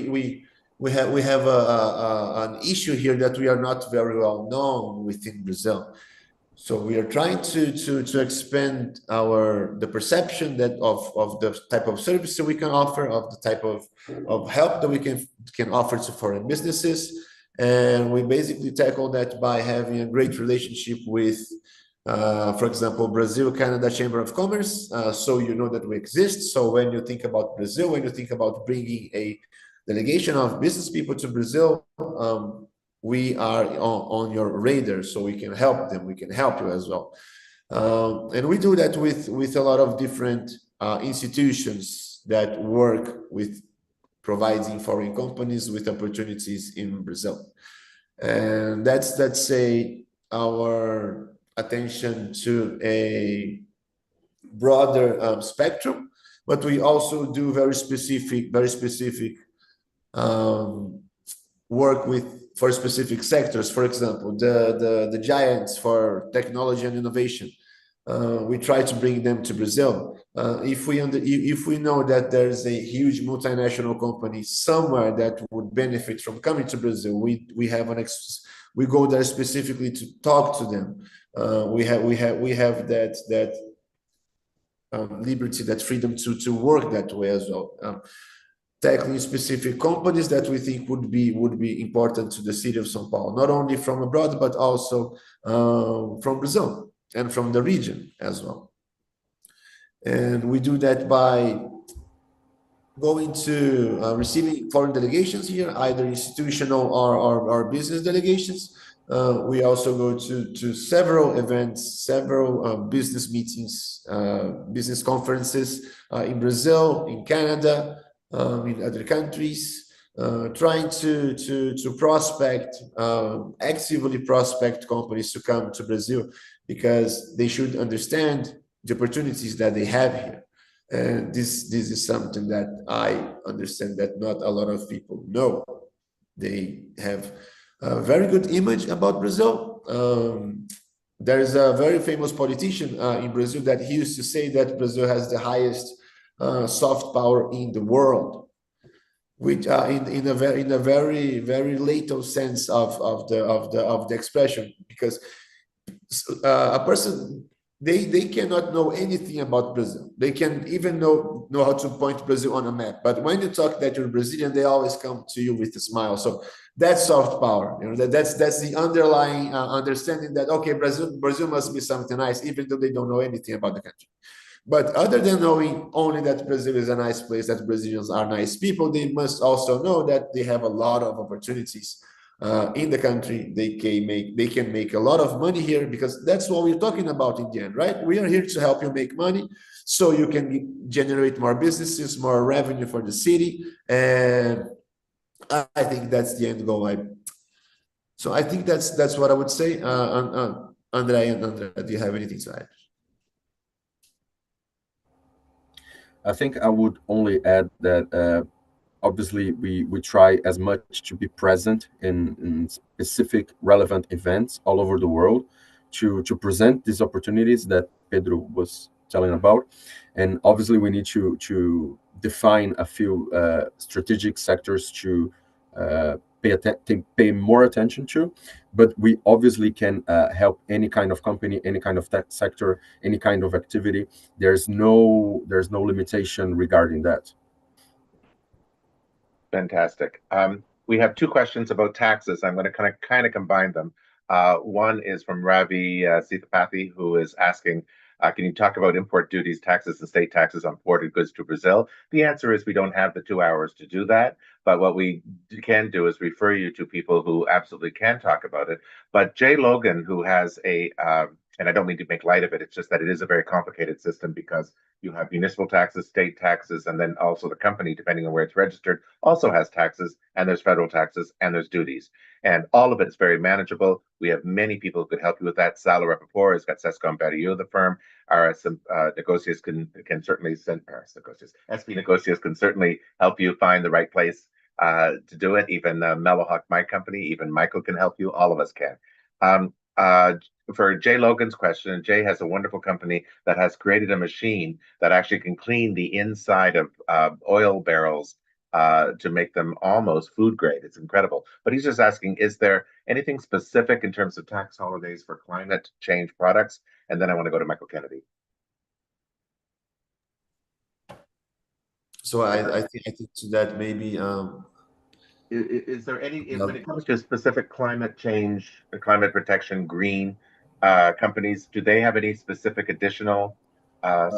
we have an issue here that we are not very well known within Brazil. So we are trying to expand the perception that of the type of service that we can offer, of the type of help that we can offer to foreign businesses. And we basically tackle that by having a great relationship with, for example, Brazil, Canada Chamber of Commerce. So you know that we exist. So when you think about Brazil, when you think about bringing a delegation of business people to Brazil, we are on your radar, so we can help them. We can help you as well. And we do that with a lot of different institutions that work with providing foreign companies with opportunities in Brazil. And that's say our attention to a broader spectrum, but we also do very specific work for specific sectors. For example, the giants for technology and innovation. We try to bring them to Brazil. If we know that there's a huge multinational company somewhere that would benefit from coming to Brazil, we go there specifically to talk to them. We have that liberty, that freedom to work that way as well. Tackling specific companies that we think would be important to the city of São Paulo, not only from abroad, but also from Brazil and from the region as well. And we do that by going to receiving foreign delegations here, either institutional or business delegations. We also go to several events, several business meetings, business conferences in Brazil, in Canada, in other countries, trying to prospect, actively prospect companies to come to Brazil, because they should understand the opportunities that they have here. And this is something that I understand that not a lot of people know. They have a very good image about Brazil. There is a very famous politician in Brazil that he used to say that Brazil has the highest soft power in the world, which in a very latent sense of the expression, because a person, they cannot know anything about Brazil. They can even know how to point Brazil on a map, but when you talk that you're Brazilian, they always come to you with a smile. So that's soft power. That's the underlying understanding that, okay, Brazil must be something nice, even though they don't know anything about the country. But other than knowing only that Brazil is a nice place, that Brazilians are nice people, they must also know that they have a lot of opportunities in the country. They can make a lot of money here, because that's what we're talking about in the end, right? We are here to help you make money so you can generate more businesses, more revenue for the city. And I think that's the end goal. So I think that's what I would say. Andre and Andrea, do you have anything to add? I think I would only add that obviously we try as much to be present in specific relevant events all over the world to present these opportunities that Pedro was telling about. And obviously we need to define a few strategic sectors to pay more attention to, but we obviously can help any kind of company, any kind of tech sector, any kind of activity. There's no limitation regarding that. Fantastic. We have two questions about taxes. I'm going to kind of combine them. One is from Ravi Sitapathy, who is asking, Can you talk about import duties, taxes, and state taxes on imported goods to Brazil? The answer is we don't have the 2 hours to do that. But what we can do is refer you to people who absolutely can talk about it. But Jay Logan, who has and I don't mean to make light of it, it's just that it is a very complicated system because you have municipal taxes, state taxes, and then also the company, depending on where it's registered, also has taxes, and there's federal taxes, and there's duties. And all of it's very manageable. We have many people who could help you with that. Salo Rappaport has got Sescom Barrio, the firm. Our Negocios can certainly send, SP Negocios can certainly help you find the right place to do it. Even Mellowhawk, my company, even Michael can help you. All of us can. For Jay Logan's question, Jay has a wonderful company that has created a machine that actually can clean the inside of oil barrels to make them almost food grade. It's incredible. But he's just asking, is there anything specific in terms of tax holidays for climate change products? And then I want to go to Michael Kennedy. So I think to that maybe is there any, when it comes to specific climate change, climate protection, green companies, do they have any specific additional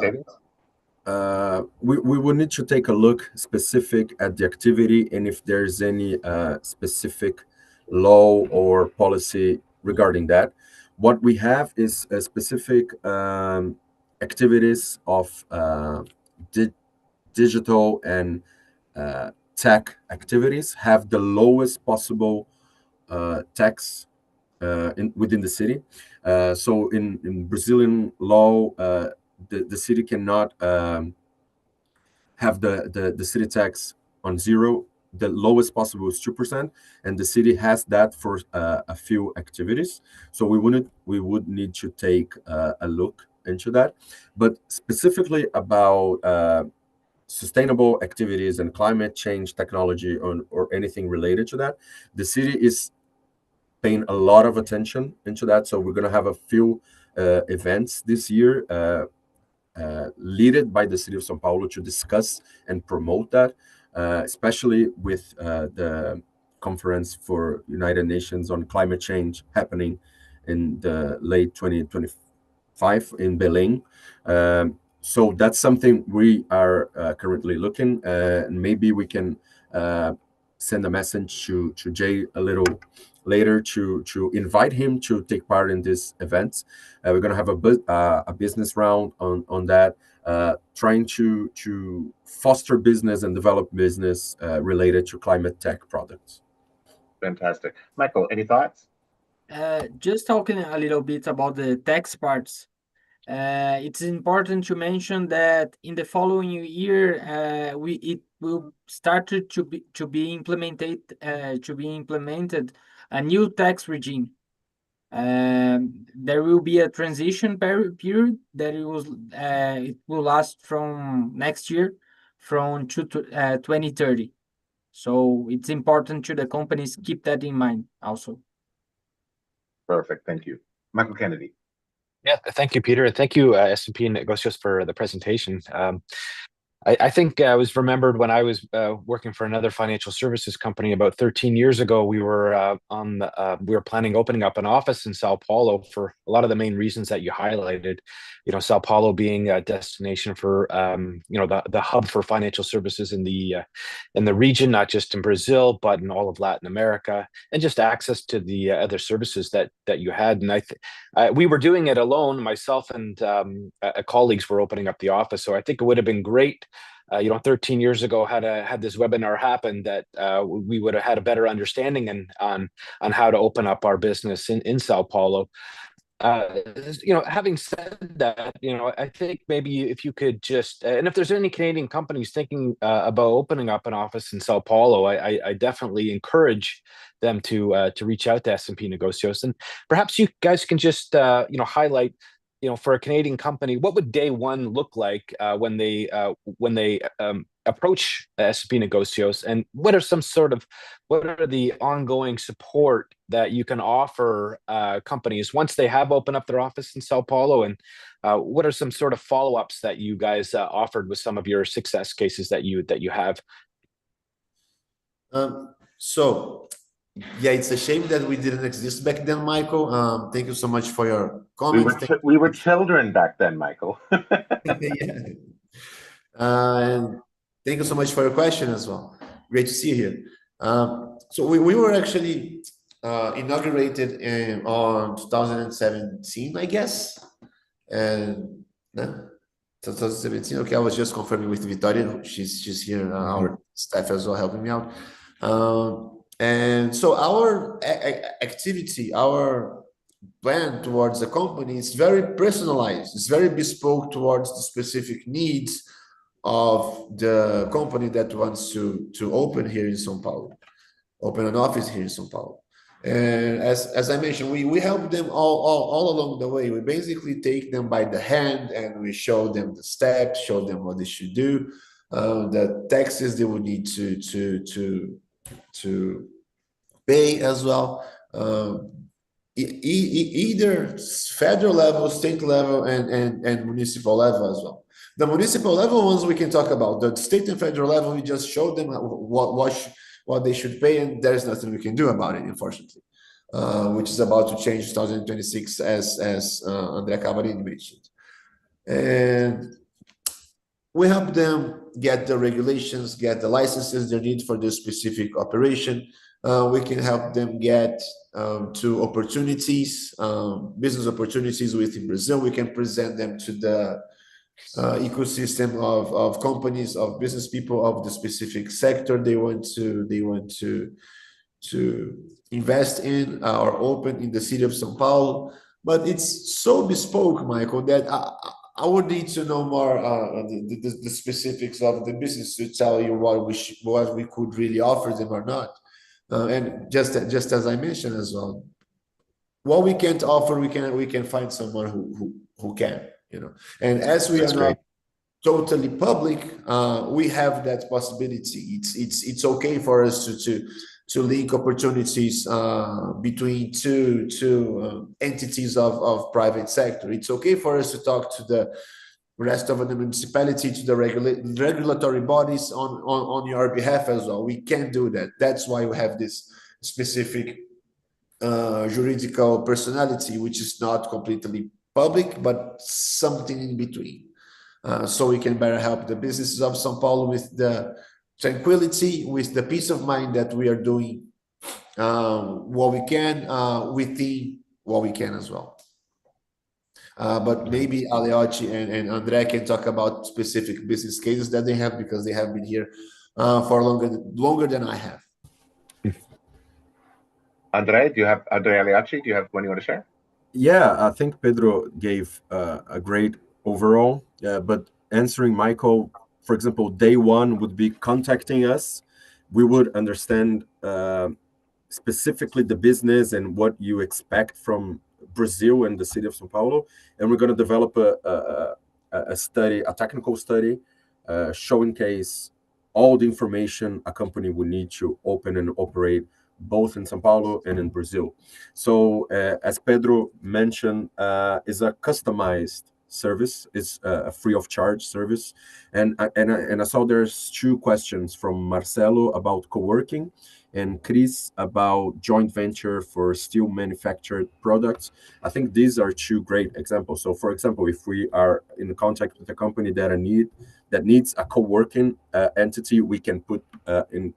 savings? We would need to take a look specific at the activity and if there's any specific law or policy regarding that. What we have is a specific activities of digital and tech activities have the lowest possible tax within the city. So in Brazilian law, the city cannot have the city tax on zero. The lowest possible is 2%, and the city has that for a few activities. So we would need to take a look into that. But specifically about sustainable activities and climate change technology or anything related to that, the city is paying a lot of attention into that. So we're going to have a few events this year led by the city of São Paulo to discuss and promote that, especially with the conference for United Nations on climate change happening in the late 2025 in Belém. So that's something we are currently looking, and maybe we can send a message to Jay a little later to invite him to take part in this event. We're going to have a business round on that, trying to foster business and develop business related to climate tech products. Fantastic. Michael, any thoughts? Just talking a little bit about the tax parts. It's important to mention that in the following year, it will start to be implemented a new tax regime. There will be a transition period that it will last from next year, from 2030. So it's important to the companies keep that in mind also. Perfect. Thank you. Michael Kennedy. Yeah, thank you, Peter. And thank you, S&P Negocios, for the presentation. I think I was remembered when I was working for another financial services company about 13 years ago. We were planning opening up an office in São Paulo for a lot of the main reasons that you highlighted. You know, São Paulo being a destination for the hub for financial services in the region, not just in Brazil but in all of Latin America, and just access to the other services that you had. And we were doing it alone. Myself and colleagues were opening up the office, so I think it would have been great. 13 years ago, had this webinar happen, that we would have had a better understanding on how to open up our business in Sao Paulo. Having said that, I think maybe if you could just, and if there's any Canadian companies thinking about opening up an office in Sao Paulo, I definitely encourage them to reach out to S&P Negocios, and perhaps you guys can just highlight, for a Canadian company, what would day one look like when they approach S&P Negocios, and what are the ongoing support that you can offer companies once they have opened up their office in Sao Paulo, and what are some sort of follow-ups that you guys offered with some of your success cases that you have? So Yeah, it's a shame that we didn't exist back then, Michael. Thank you so much for your comments. We were children back then, Michael. Yeah. And thank you so much for your question as well. Great to see you here. So we were actually inaugurated on 2017, I guess. And no, 2017. Okay, I was just confirming with Victoria. She's here, our staff as well, helping me out. And so our activity, our plan towards the company is very personalized. It's very bespoke towards the specific needs of the company that wants to open here in São Paulo, open an office here in São Paulo. And as I mentioned, we help them all along the way. We basically take them by the hand and we show them the steps, show them what they should do, the taxes they would need to pay as well. Either federal level, state level, and municipal level as well. The municipal level ones we can talk about. The state and federal level, we just showed them what they should pay, and there's nothing we can do about it, unfortunately. Which is about to change 2026, as André Cavarini mentioned. And we help them get the regulations, get the licenses they need for this specific operation. We can help them get to opportunities, business opportunities within Brazil. We can present them to the ecosystem of companies, of business people, of the specific sector they want to invest in or open in the city of São Paulo. But it's so bespoke, Michael, that I would need to know more the specifics of the business to tell you what we could really offer them or not. And just as I mentioned as well, what we can't offer, we can find someone who can, you know. And as we That's are great. not totally public, we have that possibility. It's okay for us to link opportunities between two entities of private sector. It's okay for us to talk to the rest of the municipality, to the regulatory bodies on your behalf as well. We can do that. That's why we have this specific juridical personality, which is not completely public, but something in between. So we can better help the businesses of São Paulo with the tranquility, with the peace of mind that we are doing what we can within what we can as well. But maybe Aleotti and André can talk about specific business cases that they have, because they have been here for longer than I have. Andre Aleacci, do you have one you want to share? Yeah, I think Pedro gave a great overall. But answering Michael, for example, day one would be contacting us. We would understand specifically the business and what you expect from Brazil and the city of São Paulo, and we're going to develop a study, a technical study, showing case all the information a company would need to open and operate both in São Paulo and in Brazil. So, as Pedro mentioned, is a customized service. It's a free of charge service, and I saw there's two questions from Marcelo about co-working, and Chris about joint venture for steel manufactured products. I think these are two great examples. So, for example, if we are in contact with a company that needs a co-working entity, we can put in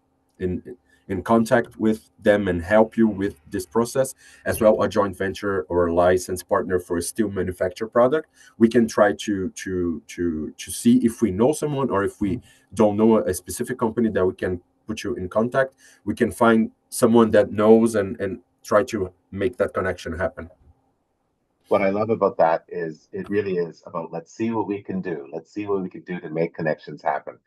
contact with them and help you with this process, as well a joint venture or a licensed partner for a steel manufactured product. We can try to see if we know someone, or if we don't know a specific company that we can put you in contact, we can find someone that knows and try to make that connection happen. What I love about that is it really is about, let's see what we can do. Let's see what we can do to make connections happen.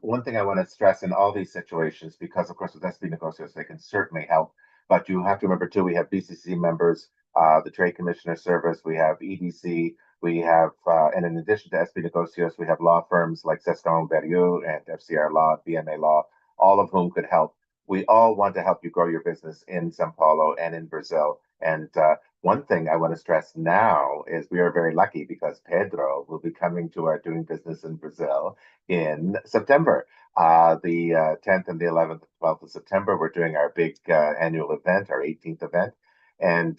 One thing I want to stress in all these situations, because of course with SB Negocios, they can certainly help, but you have to remember too, we have BCC members, the Trade Commissioner Service, we have EDC, we have, and in addition to SB Negocios, we have law firms like Seston Berrieux and FCR Law, BMA Law, all of whom could help. We all want to help you grow your business in São Paulo and in Brazil. And One thing I want to stress now is we are very lucky because Pedro will be coming to our doing business in Brazil in September. The 10th and the 11th, 12th of September, we're doing our big annual event, our 18th event. And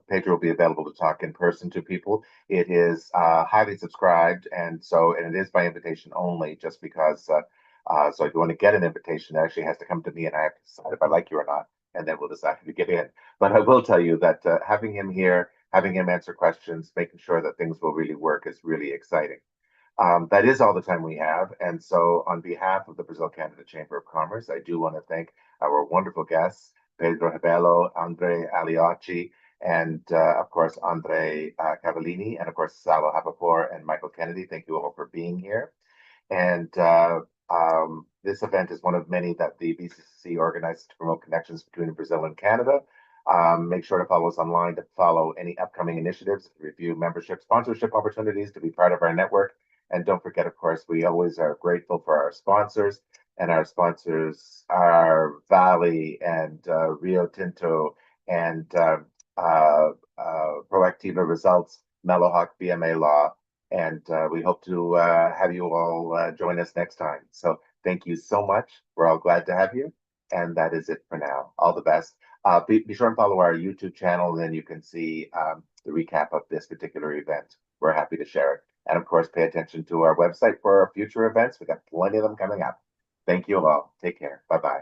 Pedro will be available to talk in person to people. It is highly subscribed, and it is by invitation only, just because. So if you want to get an invitation, it actually has to come to me, and I have to decide if I like you or not, and then we'll decide if you get in. But I will tell you that having him here, having him answer questions, making sure that things will really work is really exciting. That is all the time we have. And so, on behalf of the Brazil Canada Chamber of Commerce, I do want to thank our wonderful guests, Pedro Rebelo, Andre Aliocci, and of course, Andre Cavallini, and of course, Salo Hapapour and Michael Kennedy. Thank you all for being here. And this event is one of many that the BCC organizes to promote connections between Brazil and Canada. Make sure to follow us online to follow any upcoming initiatives, review membership, sponsorship opportunities to be part of our network. And don't forget, of course, we always are grateful for our sponsors, and our sponsors are Vale and Rio Tinto and Proactiva Results, Mellowhawk BMA Law, and we hope to have you all join us next time. So thank you so much. We're all glad to have you. And that is it for now. All the best. Be sure and follow our YouTube channel, and then you can see the recap of this particular event. We're happy to share it. And of course, pay attention to our website for our future events. We got plenty of them coming up. Thank you all. Take care. Bye-bye.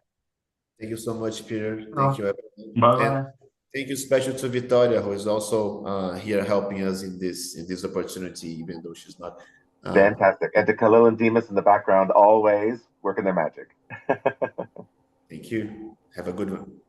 Thank you so much, Peter. Thank you, everyone. Bye-bye. And thank you special to Victoria, who is also here helping us in this opportunity, even though she's not. Fantastic. And to Khalil and Demas in the background, always working their magic. Thank you. Have a good one.